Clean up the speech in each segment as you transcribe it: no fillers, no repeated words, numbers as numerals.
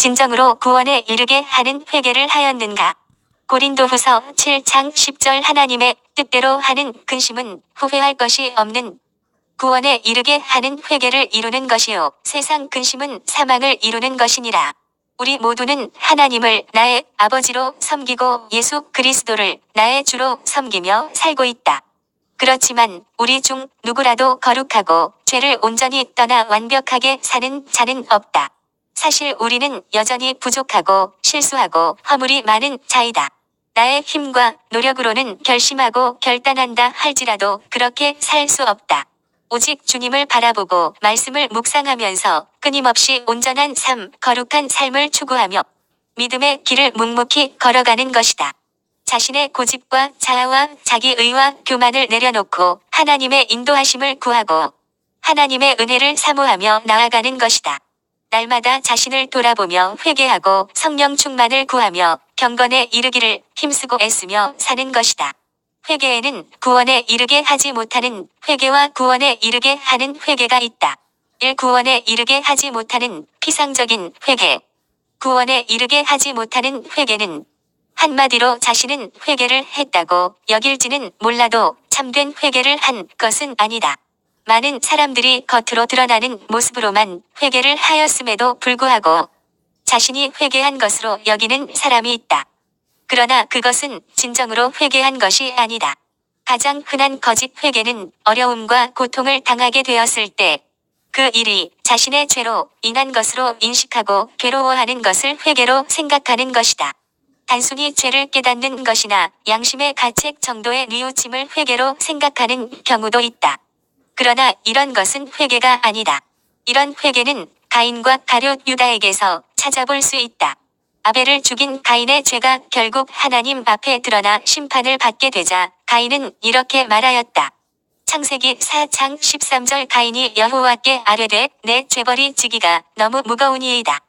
진정으로 구원에 이르게 하는 회개를 하였는가? 고린도후서 7장 10절 하나님의 뜻대로 하는 근심은 후회할 것이 없는 구원에 이르게 하는 회개를 이루는 것이요 세상 근심은 사망을 이루는 것이니라. 우리 모두는 하나님을 나의 아버지로 섬기고 예수 그리스도를 나의 주로 섬기며 살고 있다. 그렇지만 우리 중 누구라도 거룩하고 죄를 온전히 떠나 완벽하게 사는 자는 없다. 사실 우리는 여전히 부족하고 실수하고 허물이 많은 자이다. 나의 힘과 노력으로는 결심하고 결단한다 할지라도 그렇게 살 수 없다. 오직 주님을 바라보고 말씀을 묵상하면서 끊임없이 온전한 삶, 거룩한 삶을 추구하며 믿음의 길을 묵묵히 걸어가는 것이다. 자신의 고집과 자아와 자기의와 교만을 내려놓고 하나님의 인도하심을 구하고 하나님의 은혜를 사모하며 나아가는 것이다. 날마다 자신을 돌아보며 회개하고 성령 충만을 구하며 경건에 이르기를 힘쓰고 애쓰며 사는 것이다. 회개에는 구원에 이르게 하지 못하는 회개와 구원에 이르게 하는 회개가 있다. 1. 구원에 이르게 하지 못하는 피상적인 회개. 구원에 이르게 하지 못하는 회개는 한마디로 자신은 회개를 했다고 여길지는 몰라도 참된 회개를 한 것은 아니다. 많은 사람들이 겉으로 드러나는 모습으로만 회개를 하였음에도 불구하고 자신이 회개한 것으로 여기는 사람이 있다. 그러나 그것은 진정으로 회개한 것이 아니다. 가장 흔한 거짓 회개는 어려움과 고통을 당하게 되었을 때 그 일이 자신의 죄로 인한 것으로 인식하고 괴로워하는 것을 회개로 생각하는 것이다. 단순히 죄를 깨닫는 것이나 양심의 가책 정도의 뉘우침을 회개로 생각하는 경우도 있다. 그러나 이런 것은 회개가 아니다. 이런 회개는 가인과 가룟 유다에게서 찾아볼 수 있다. 아벨을 죽인 가인의 죄가 결국 하나님 앞에 드러나 심판을 받게 되자 가인은 이렇게 말하였다. 창세기 4장 13절 가인이 여호와께 아뢰되 내 죄벌이 지기가 너무 무거우니이다.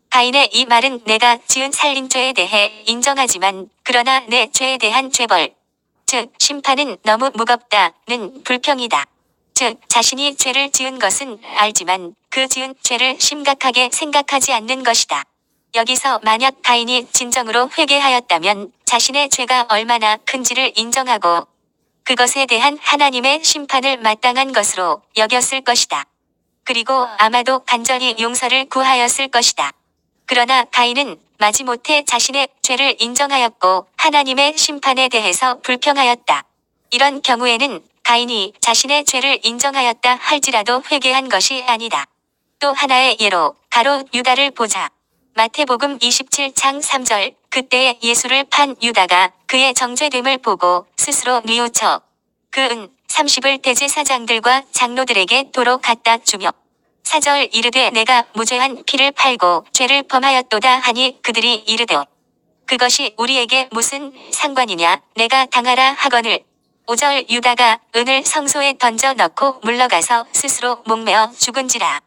가인의 이 말은 내가 지은 살인죄에 대해 인정하지만 그러나 내 죄에 대한 죄벌, 즉 심판은 너무 무겁다는 불평이다. 즉 자신이 죄를 지은 것은 알지만 그 지은 죄를 심각하게 생각하지 않는 것이다. 여기서 만약 가인이 진정으로 회개하였다면 자신의 죄가 얼마나 큰지를 인정하고 그것에 대한 하나님의 심판을 마땅한 것으로 여겼을 것이다. 그리고 아마도 간절히 용서를 구하였을 것이다. 그러나 가인은 마지못해 자신의 죄를 인정하였고 하나님의 심판에 대해서 불평하였다. 이런 경우에는 가인이 자신의 죄를 인정하였다 할지라도 회개한 것이 아니다. 또 하나의 예로 가룟 유다를 보자. 마태복음 27장 3절 그때에 예수를 판 유다가 그의 정죄됨을 보고 스스로 뉘우쳐 그 은 30을 대제사장들과 장로들에게 도로 갖다 주며 4절 이르되 내가 무죄한 피를 팔고 죄를 범하였도다 하니 그들이 이르되 그것이 우리에게 무슨 상관이냐 내가 당하라 하거늘 5절 유다가 은을 성소에 던져 넣고 물러가서 스스로 목매어 죽은지라.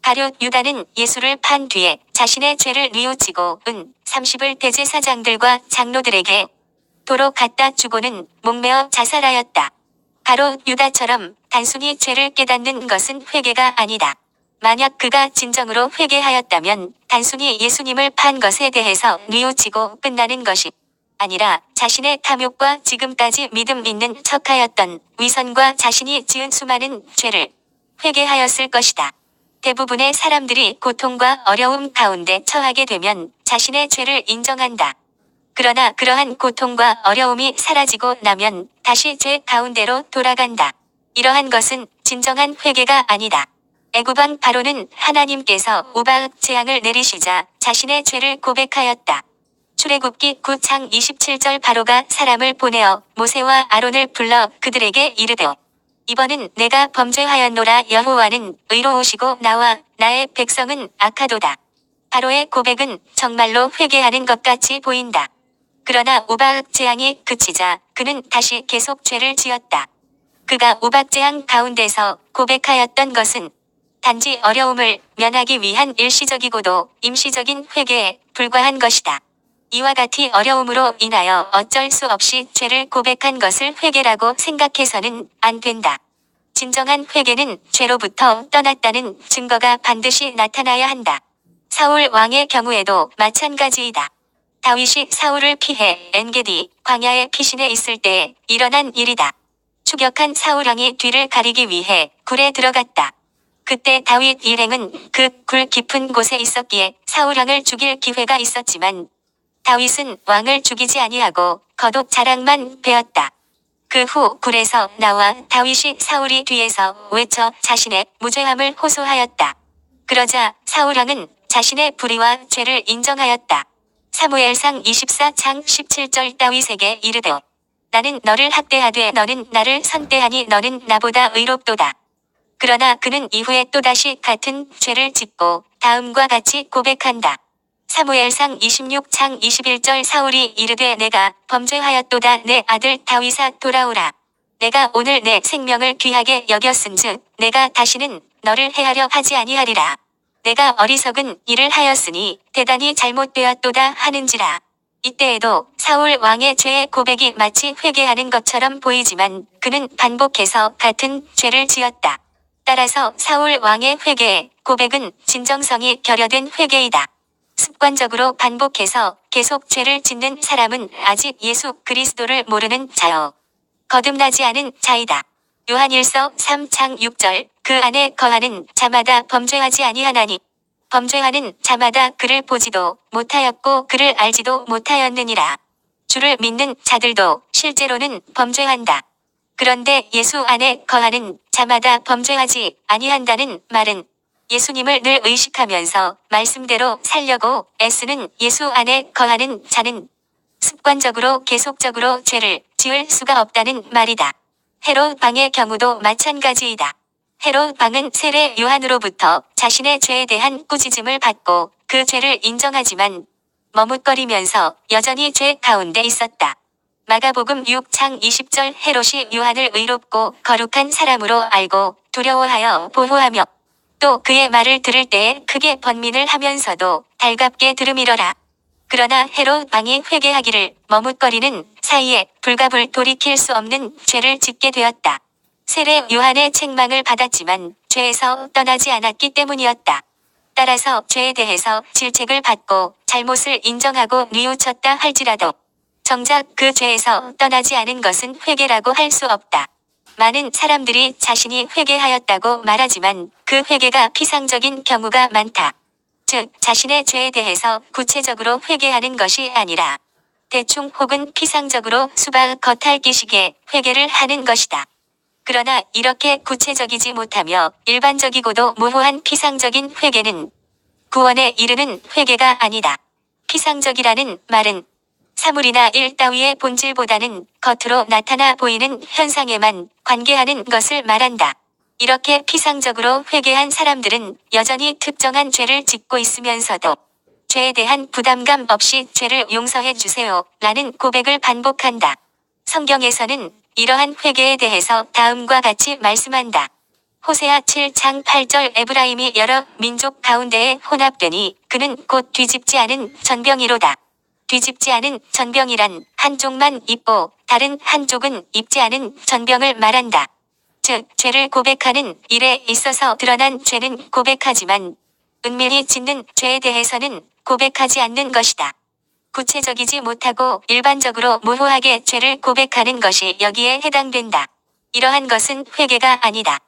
가룟 유다는 예수를 판 뒤에 자신의 죄를 뉘우치고 은 30을 대제사장들과 장로들에게 도로 갖다 주고는 목매어 자살하였다. 가룟 유다처럼 단순히 죄를 깨닫는 것은 회개가 아니다. 만약 그가 진정으로 회개하였다면 단순히 예수님을 판 것에 대해서 뉘우치고 끝나는 것이 아니라 자신의 탐욕과 지금까지 믿음 있는 척하였던 위선과 자신이 지은 수많은 죄를 회개하였을 것이다. 대부분의 사람들이 고통과 어려움 가운데 처하게 되면 자신의 죄를 인정한다. 그러나 그러한 고통과 어려움이 사라지고 나면 다시 죄 가운데로 돌아간다. 이러한 것은 진정한 회개가 아니다. 애굽왕 바로는 하나님께서 우박 재앙을 내리시자 자신의 죄를 고백하였다. 출애굽기 9장 27절 바로가 사람을 보내어 모세와 아론을 불러 그들에게 이르되 이번은 내가 범죄하였노라 여호와는 의로우시고 나와 나의 백성은 악하도다. 바로의 고백은 정말로 회개하는 것 같이 보인다. 그러나 우박 재앙이 그치자 그는 다시 계속 죄를 지었다. 그가 우박 재앙 가운데서 고백하였던 것은 단지 어려움을 면하기 위한 일시적이고도 임시적인 회개에 불과한 것이다. 이와 같이 어려움으로 인하여 어쩔 수 없이 죄를 고백한 것을 회개라고 생각해서는 안 된다. 진정한 회개는 죄로부터 떠났다는 증거가 반드시 나타나야 한다. 사울 왕의 경우에도 마찬가지이다. 다윗이 사울을 피해 엔게디 광야의 피신에 있을 때에 일어난 일이다. 추격한 사울 왕이 뒤를 가리기 위해 굴에 들어갔다. 그때 다윗 일행은 그 굴 깊은 곳에 있었기에 사울 왕을 죽일 기회가 있었지만 다윗은 왕을 죽이지 아니하고 거독 자랑만 베었다. 그 후 굴에서 나와 다윗이 사울이 뒤에서 외쳐 자신의 무죄함을 호소하였다. 그러자 사울 왕은 자신의 불의와 죄를 인정하였다. 사무엘상 24장 17절 다윗에게 이르되 나는 너를 학대하되 너는 나를 선대하니 너는 나보다 의롭도다. 그러나 그는 이후에 또다시 같은 죄를 짓고 다음과 같이 고백한다. 사무엘상 26장 21절 사울이 이르되 내가 범죄하였도다. 내 아들 다윗아 돌아오라. 내가 오늘 내 생명을 귀하게 여겼은즉 내가 다시는 너를 해하려 하지 아니하리라. 내가 어리석은 일을 하였으니 대단히 잘못되었도다 하는지라. 이때에도 사울 왕의 죄의 고백이 마치 회개하는 것처럼 보이지만 그는 반복해서 같은 죄를 지었다. 따라서 사울 왕의 회개, 고백은 진정성이 결여된 회개이다. 습관적으로 반복해서 계속 죄를 짓는 사람은 아직 예수 그리스도를 모르는 자요. 거듭나지 않은 자이다. 요한일서 3장 6절 그 안에 거하는 자마다 범죄하지 아니하나니 범죄하는 자마다 그를 보지도 못하였고 그를 알지도 못하였느니라. 주를 믿는 자들도 실제로는 범죄한다. 그런데 예수 안에 거하는 자마다 범죄하지 아니한다는 말은 예수님을 늘 의식하면서 말씀대로 살려고 애쓰는 예수 안에 거하는 자는 습관적으로 계속적으로 죄를 지을 수가 없다는 말이다. 헤롯 왕의 경우도 마찬가지이다. 헤롯 왕은 세례 요한으로부터 자신의 죄에 대한 꾸짖음을 받고 그 죄를 인정하지만 머뭇거리면서 여전히 죄 가운데 있었다. 마가복음 6장 20절 헤롯이 요한을 의롭고 거룩한 사람으로 알고 두려워하여 보호하며 또 그의 말을 들을 때에 크게 번민을 하면서도 달갑게 들으미러라. 그러나 헤롯 왕이 회개하기를 머뭇거리는 사이에 불갑을 돌이킬 수 없는 죄를 짓게 되었다. 세례 요한의 책망을 받았지만 죄에서 떠나지 않았기 때문이었다. 따라서 죄에 대해서 질책을 받고 잘못을 인정하고 뉘우쳤다 할지라도 정작 그 죄에서 떠나지 않은 것은 회개라고 할 수 없다. 많은 사람들이 자신이 회개하였다고 말하지만 그 회개가 피상적인 경우가 많다. 즉, 자신의 죄에 대해서 구체적으로 회개하는 것이 아니라 대충 혹은 피상적으로 수박 겉핥기식의 회개를 하는 것이다. 그러나 이렇게 구체적이지 못하며 일반적이고도 모호한 피상적인 회개는 구원에 이르는 회개가 아니다. 피상적이라는 말은 사물이나 일 따위의 본질보다는 겉으로 나타나 보이는 현상에만 관계하는 것을 말한다. 이렇게 피상적으로 회개한 사람들은 여전히 특정한 죄를 짓고 있으면서도 죄에 대한 부담감 없이 죄를 용서해 주세요 라는 고백을 반복한다. 성경에서는 이러한 회개에 대해서 다음과 같이 말씀한다. 호세아 7장 8절 에브라임이 여러 민족 가운데에 혼합되니 그는 곧 뒤집지 않은 전병이로다. 뒤집지 않은 전병이란 한쪽만 입고 다른 한쪽은 입지 않은 전병을 말한다. 즉, 죄를 고백하는 일에 있어서 드러난 죄는 고백하지만 은밀히 짓는 죄에 대해서는 고백하지 않는 것이다. 구체적이지 못하고 일반적으로 모호하게 죄를 고백하는 것이 여기에 해당된다. 이러한 것은 회개가 아니다.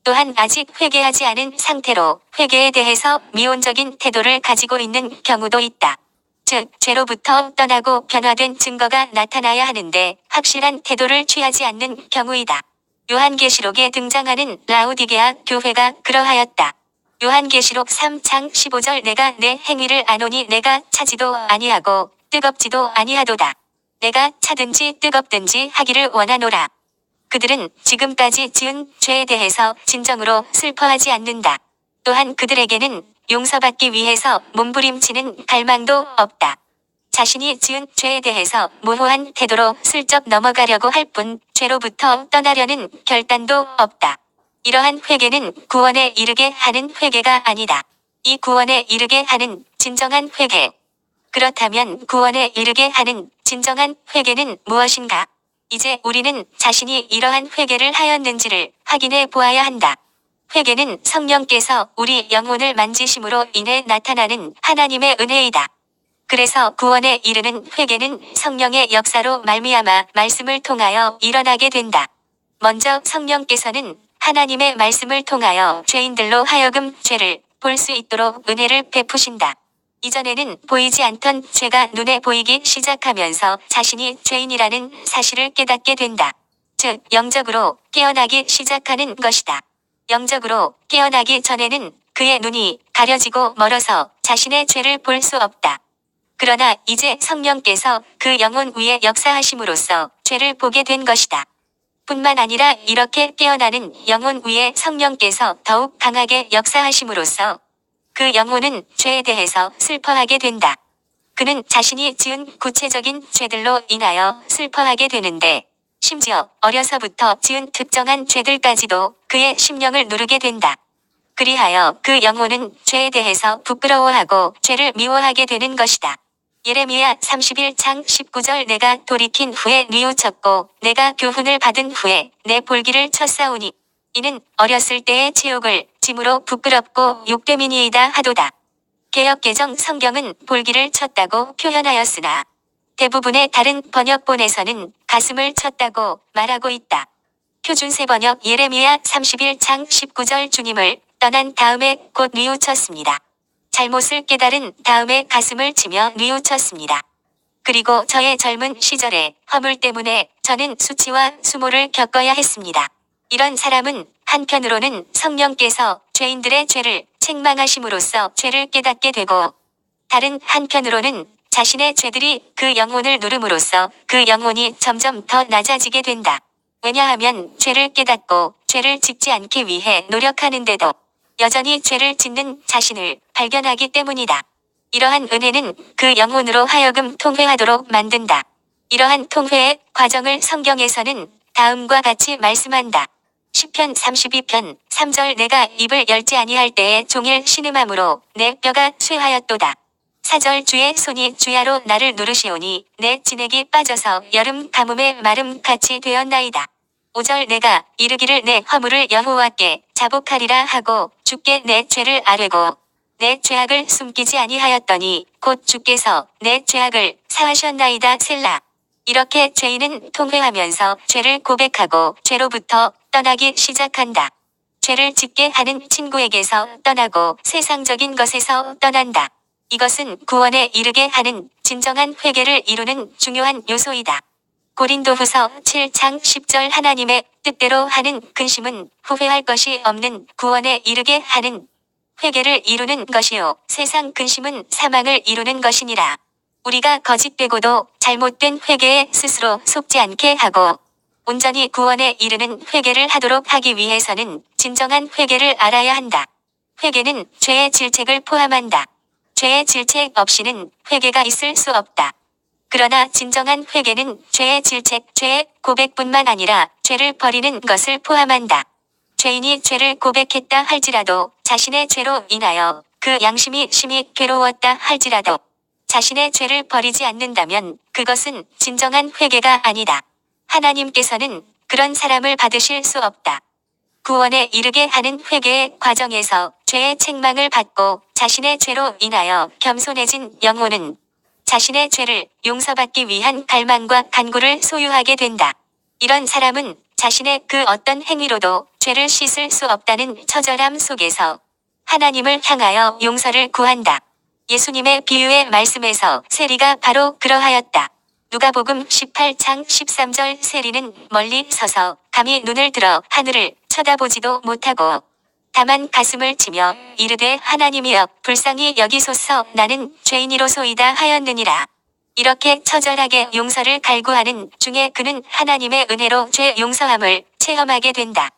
또한 아직 회개하지 않은 상태로 회개에 대해서 미온적인 태도를 가지고 있는 경우도 있다. 즉, 죄로부터 떠나고 변화된 증거가 나타나야 하는데 확실한 태도를 취하지 않는 경우이다. 요한계시록에 등장하는 라우디게아 교회가 그러하였다. 요한계시록 3장 15절 내가 내 행위를 아노니 내가 차지도 아니하고 뜨겁지도 아니하도다. 내가 차든지 뜨겁든지 하기를 원하노라. 그들은 지금까지 지은 죄에 대해서 진정으로 슬퍼하지 않는다. 또한 그들에게는 용서받기 위해서 몸부림치는 갈망도 없다. 자신이 지은 죄에 대해서 모호한 태도로 슬쩍 넘어가려고 할 뿐 죄로부터 떠나려는 결단도 없다. 이러한 회개는 구원에 이르게 하는 회개가 아니다. 이 구원에 이르게 하는 진정한 회개. 그렇다면 구원에 이르게 하는 진정한 회개는 무엇인가? 이제 우리는 자신이 이러한 회개를 하였는지를 확인해 보아야 한다. 회개는 성령께서 우리 영혼을 만지심으로 인해 나타나는 하나님의 은혜이다. 그래서 구원에 이르는 회개는 성령의 역사로 말미암아 말씀을 통하여 일어나게 된다. 먼저 성령께서는 하나님의 말씀을 통하여 죄인들로 하여금 죄를 볼 수 있도록 은혜를 베푸신다. 이전에는 보이지 않던 죄가 눈에 보이기 시작하면서 자신이 죄인이라는 사실을 깨닫게 된다. 즉, 영적으로 깨어나기 시작하는 것이다. 영적으로 깨어나기 전에는 그의 눈이 가려지고 멀어서 자신의 죄를 볼 수 없다. 그러나 이제 성령께서 그 영혼 위에 역사하심으로써 죄를 보게 된 것이다. 뿐만 아니라 이렇게 깨어나는 영혼 위에 성령께서 더욱 강하게 역사하심으로써 그 영혼은 죄에 대해서 슬퍼하게 된다. 그는 자신이 지은 구체적인 죄들로 인하여 슬퍼하게 되는데 심지어 어려서부터 지은 특정한 죄들까지도 그의 심령을 누르게 된다. 그리하여 그 영혼은 죄에 대해서 부끄러워하고 죄를 미워하게 되는 것이다. 예레미야 31장 19절 내가 돌이킨 후에 뉘우쳤고 내가 교훈을 받은 후에 내 볼기를 쳤사오니 이는 어렸을 때의 치욕을 짐으로 부끄럽고 욕됨이니이다 하도다. 개역개정 성경은 볼기를 쳤다고 표현하였으나 대부분의 다른 번역본에서는 가슴을 쳤다고 말하고 있다. 표준세 번역 예레미야 31장 19절 주님을 떠난 다음에 곧 뉘우쳤습니다. 잘못을 깨달은 다음에 가슴을 치며 뉘우쳤습니다. 그리고 저의 젊은 시절에 허물 때문에 저는 수치와 수모를 겪어야 했습니다. 이런 사람은 한편으로는 성령께서 죄인들의 죄를 책망하심으로써 죄를 깨닫게 되고 다른 한편으로는 자신의 죄들이 그 영혼을 누름으로써 그 영혼이 점점 더 낮아지게 된다. 왜냐하면 죄를 깨닫고 죄를 짓지 않기 위해 노력하는데도 여전히 죄를 짓는 자신을 발견하기 때문이다. 이러한 은혜는 그 영혼으로 하여금 통회하도록 만든다. 이러한 통회의 과정을 성경에서는 다음과 같이 말씀한다. 시편 32편 3절 내가 입을 열지 아니할 때에 종일 신음함으로 내 뼈가 쇠하였도다. 4절 주의 손이 주야로 나를 누르시오니 내 진액이 빠져서 여름 가뭄에 마름 같이 되었나이다. 5절 내가 이르기를 내 허물을 여호와께 자복하리라 하고 주께 내 죄를 아뢰고 내 죄악을 숨기지 아니하였더니 곧 주께서 내 죄악을 사하셨나이다 셀라. 이렇게 죄인은 통회하면서 죄를 고백하고 죄로부터 떠나기 시작한다. 죄를 짓게 하는 친구에게서 떠나고 세상적인 것에서 떠난다. 이것은 구원에 이르게 하는 진정한 회개를 이루는 중요한 요소이다. 고린도후서 7장 10절 하나님의 뜻대로 하는 근심은 후회할 것이 없는 구원에 이르게 하는 회개를 이루는 것이요 세상 근심은 사망을 이루는 것이니라. 우리가 거짓되고도 잘못된 회개에 스스로 속지 않게 하고 온전히 구원에 이르는 회개를 하도록 하기 위해서는 진정한 회개를 알아야 한다. 회개는 죄의 질책을 포함한다. 죄의 질책 없이는 회개가 있을 수 없다. 그러나 진정한 회개는 죄의 질책, 죄의 고백뿐만 아니라 죄를 버리는 것을 포함한다. 죄인이 죄를 고백했다 할지라도 자신의 죄로 인하여 그 양심이 심히 괴로웠다 할지라도 자신의 죄를 버리지 않는다면 그것은 진정한 회개가 아니다. 하나님께서는 그런 사람을 받으실 수 없다. 구원에 이르게 하는 회개의 과정에서 죄의 책망을 받고 자신의 죄로 인하여 겸손해진 영혼은 자신의 죄를 용서받기 위한 갈망과 간구를 소유하게 된다. 이런 사람은 자신의 그 어떤 행위로도 죄를 씻을 수 없다는 처절함 속에서 하나님을 향하여 용서를 구한다. 예수님의 비유의 말씀에서 세리가 바로 그러하였다. 누가복음 18장 13절 세리는 멀리 서서 감히 눈을 들어 하늘을 쳐다보지도 못하고 다만 가슴을 치며 이르되 하나님이여 불쌍히 여기소서 나는 죄인이로소이다 하였느니라. 이렇게 처절하게 용서를 갈구하는 중에 그는 하나님의 은혜로 죄 용서함을 체험하게 된다.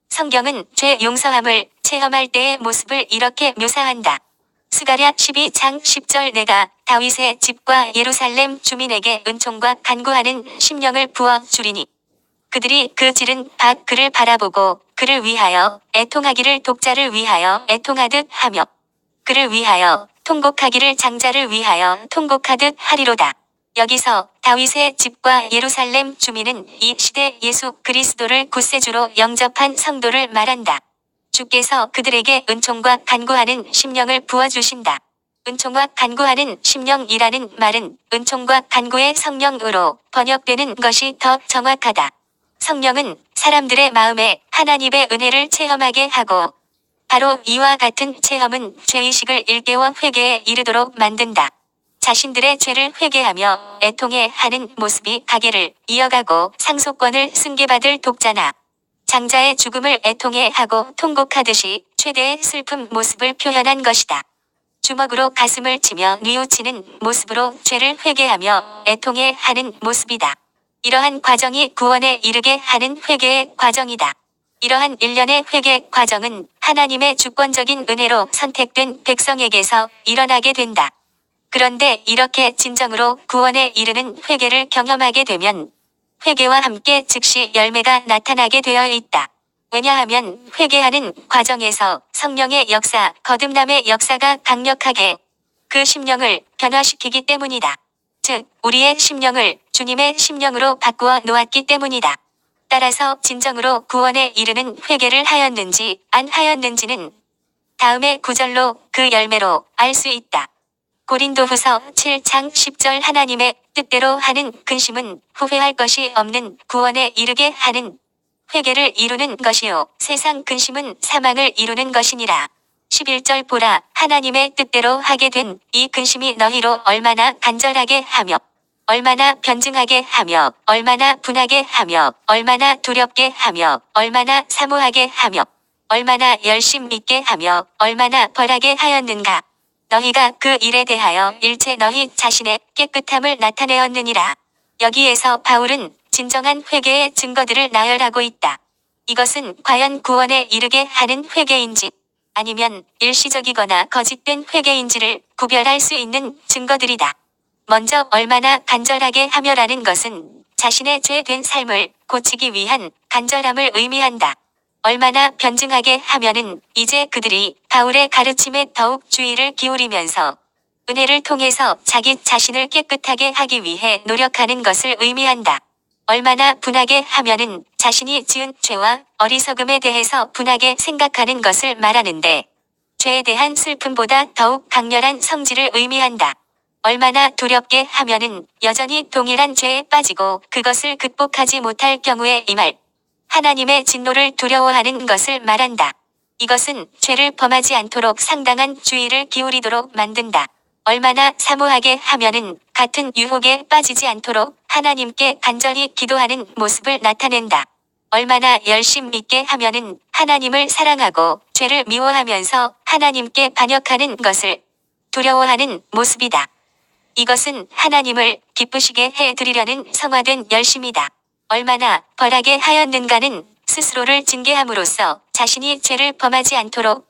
성경은 죄 용서함을 체험할 때의 모습을 이렇게 묘사한다. 스가랴 12장 10절 내가 다윗의 집과 예루살렘 주민에게 은총과 간구하는 심령을 부어 주리니 그들이 그 지른 밭 그를 바라보고 그를 위하여 애통하기를 독자를 위하여 애통하듯 하며 그를 위하여 통곡하기를 장자를 위하여 통곡하듯 하리로다. 여기서 다윗의 집과 예루살렘 주민은 이 시대 예수 그리스도를 구세주로 영접한 성도를 말한다. 주께서 그들에게 은총과 간구하는 심령을 부어주신다. 은총과 간구하는 심령이라는 말은 은총과 간구의 성령으로 번역되는 것이 더 정확하다. 성령은 사람들의 마음에 하나님의 은혜를 체험하게 하고 바로 이와 같은 체험은 죄의식을 일깨워 회개에 이르도록 만든다. 자신들의 죄를 회개하며 애통해하는 모습이 가계를 이어가고 상속권을 승계받을 독자나 장자의 죽음을 애통해하고 통곡하듯이 최대의 슬픔 모습을 표현한 것이다. 주먹으로 가슴을 치며 뉘우치는 모습으로 죄를 회개하며 애통해하는 모습이다. 이러한 과정이 구원에 이르게 하는 회개의 과정이다. 이러한 일련의 회개 과정은 하나님의 주권적인 은혜로 선택된 백성에게서 일어나게 된다. 그런데 이렇게 진정으로 구원에 이르는 회개를 경험하게 되면 회개와 함께 즉시 열매가 나타나게 되어 있다. 왜냐하면 회개하는 과정에서 성령의 역사, 거듭남의 역사가 강력하게 그 심령을 변화시키기 때문이다. 즉, 우리의 심령을 주님의 심령으로 바꾸어 놓았기 때문이다. 따라서 진정으로 구원에 이르는 회개를 하였는지 안 하였는지는 다음의 구절로 그 열매로 알 수 있다. 고린도후서 7장 10절 하나님의 뜻대로 하는 근심은 후회할 것이 없는 구원에 이르게 하는 회개를 이루는 것이요 세상 근심은 사망을 이루는 것이니라. 11절 보라 하나님의 뜻대로 하게 된 이 근심이 너희로 얼마나 간절하게 하며 얼마나 변증하게 하며 얼마나 분하게 하며 얼마나 두렵게 하며 얼마나 사모하게 하며 얼마나 열심 있게 하며 얼마나 벌하게 하였는가. 너희가 그 일에 대하여 일체 너희 자신의 깨끗함을 나타내었느니라. 여기에서 바울은 진정한 회개의 증거들을 나열하고 있다. 이것은 과연 구원에 이르게 하는 회개인지 아니면 일시적이거나 거짓된 회개인지를 구별할 수 있는 증거들이다. 먼저 얼마나 간절하게 하며라는 것은 자신의 죄된 삶을 고치기 위한 간절함을 의미한다. 얼마나 변증하게 하면은 이제 그들이 바울의 가르침에 더욱 주의를 기울이면서 은혜를 통해서 자기 자신을 깨끗하게 하기 위해 노력하는 것을 의미한다. 얼마나 분하게 하면은 자신이 지은 죄와 어리석음에 대해서 분하게 생각하는 것을 말하는데 죄에 대한 슬픔보다 더욱 강렬한 성질을 의미한다. 얼마나 두렵게 하면은 여전히 동일한 죄에 빠지고 그것을 극복하지 못할 경우에 이 말 하나님의 진노를 두려워하는 것을 말한다. 이것은 죄를 범하지 않도록 상당한 주의를 기울이도록 만든다. 얼마나 사모하게 하면은 같은 유혹에 빠지지 않도록 하나님께 간절히 기도하는 모습을 나타낸다. 얼마나 열심 있게 하면은 하나님을 사랑하고 죄를 미워하면서 하나님께 반역하는 것을 두려워하는 모습이다. 이것은 하나님을 기쁘시게 해드리려는 성화된 열심이다. 얼마나 벌하게 하였는가는 스스로를 징계함으로써 자신이 죄를 범하지 않도록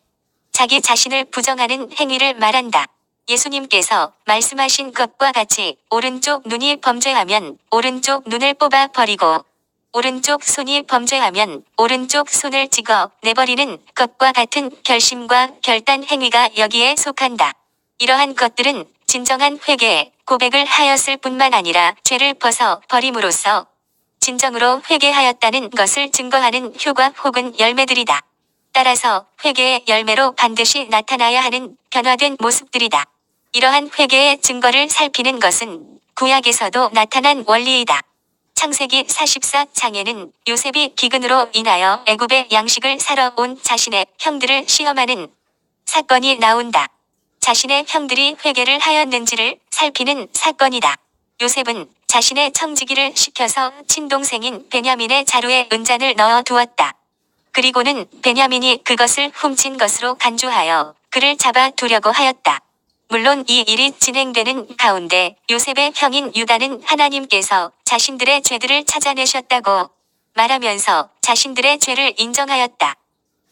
자기 자신을 부정하는 행위를 말한다. 예수님께서 말씀하신 것과 같이 오른쪽 눈이 범죄하면 오른쪽 눈을 뽑아 버리고 오른쪽 손이 범죄하면 오른쪽 손을 찍어 내버리는 것과 같은 결심과 결단 행위가 여기에 속한다. 이러한 것들은 진정한 회개에 고백을 하였을 뿐만 아니라 죄를 벗어 버림으로써 진정으로 회개하였다는 것을 증거하는 효과 혹은 열매들이다. 따라서 회개의 열매로 반드시 나타나야 하는 변화된 모습들이다. 이러한 회개의 증거를 살피는 것은 구약에서도 나타난 원리이다. 창세기 44장에는 요셉이 기근으로 인하여 애굽의 양식을 사러 온 자신의 형들을 시험하는 사건이 나온다. 자신의 형들이 회개를 하였는지를 살피는 사건이다. 요셉은 자신의 청지기를 시켜서 친동생인 베냐민의 자루에 은잔을 넣어 두었다. 그리고는 베냐민이 그것을 훔친 것으로 간주하여 그를 잡아 두려고 하였다. 물론 이 일이 진행되는 가운데 요셉의 형인 유다는 하나님께서 자신들의 죄들을 찾아내셨다고 말하면서 자신들의 죄를 인정하였다.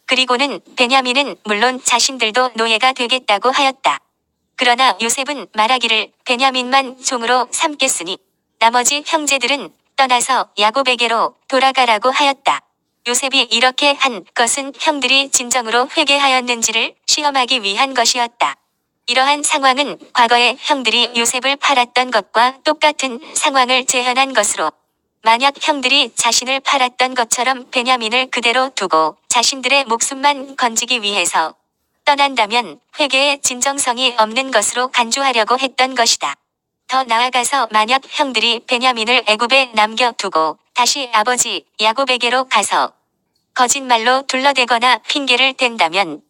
그리고는 베냐민은 물론 자신들도 노예가 되겠다고 하였다. 그러나 요셉은 말하기를 베냐민만 종으로 삼겠으니 나머지 형제들은 떠나서 야곱에게로 돌아가라고 하였다. 요셉이 이렇게 한 것은 형들이 진정으로 회개하였는지를 시험하기 위한 것이었다. 이러한 상황은 과거에 형들이 요셉을 팔았던 것과 똑같은 상황을 재현한 것으로 만약 형들이 자신을 팔았던 것처럼 베냐민을 그대로 두고 자신들의 목숨만 건지기 위해서 떠난다면 회개의 진정성이 없는 것으로 간주하려고 했던 것이다. 더 나아가서 만약 형들이 베냐민을 애굽에 남겨두고 다시 아버지 야곱에게로 가서 거짓말로 둘러대거나 핑계를 댄다면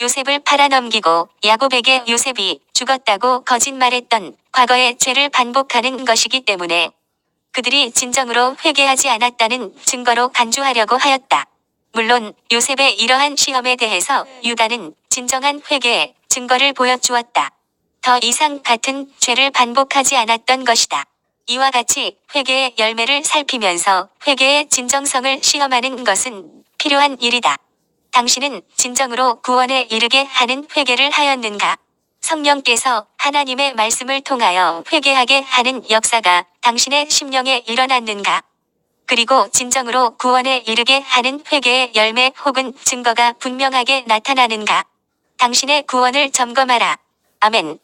요셉을 팔아넘기고 야곱에게 요셉이 죽었다고 거짓말했던 과거의 죄를 반복하는 것이기 때문에 그들이 진정으로 회개하지 않았다는 증거로 간주하려고 하였다. 물론 요셉의 이러한 시험에 대해서 유다는 진정한 회개의 증거를 보여주었다. 더 이상 같은 죄를 반복하지 않았던 것이다. 이와 같이 회개의 열매를 살피면서 회개의 진정성을 시험하는 것은 필요한 일이다. 당신은 진정으로 구원에 이르게 하는 회개를 하였는가? 성령께서 하나님의 말씀을 통하여 회개하게 하는 역사가 당신의 심령에 일어났는가? 그리고 진정으로 구원에 이르게 하는 회개의 열매 혹은 증거가 분명하게 나타나는가? 당신의 구원을 점검하라. 아멘.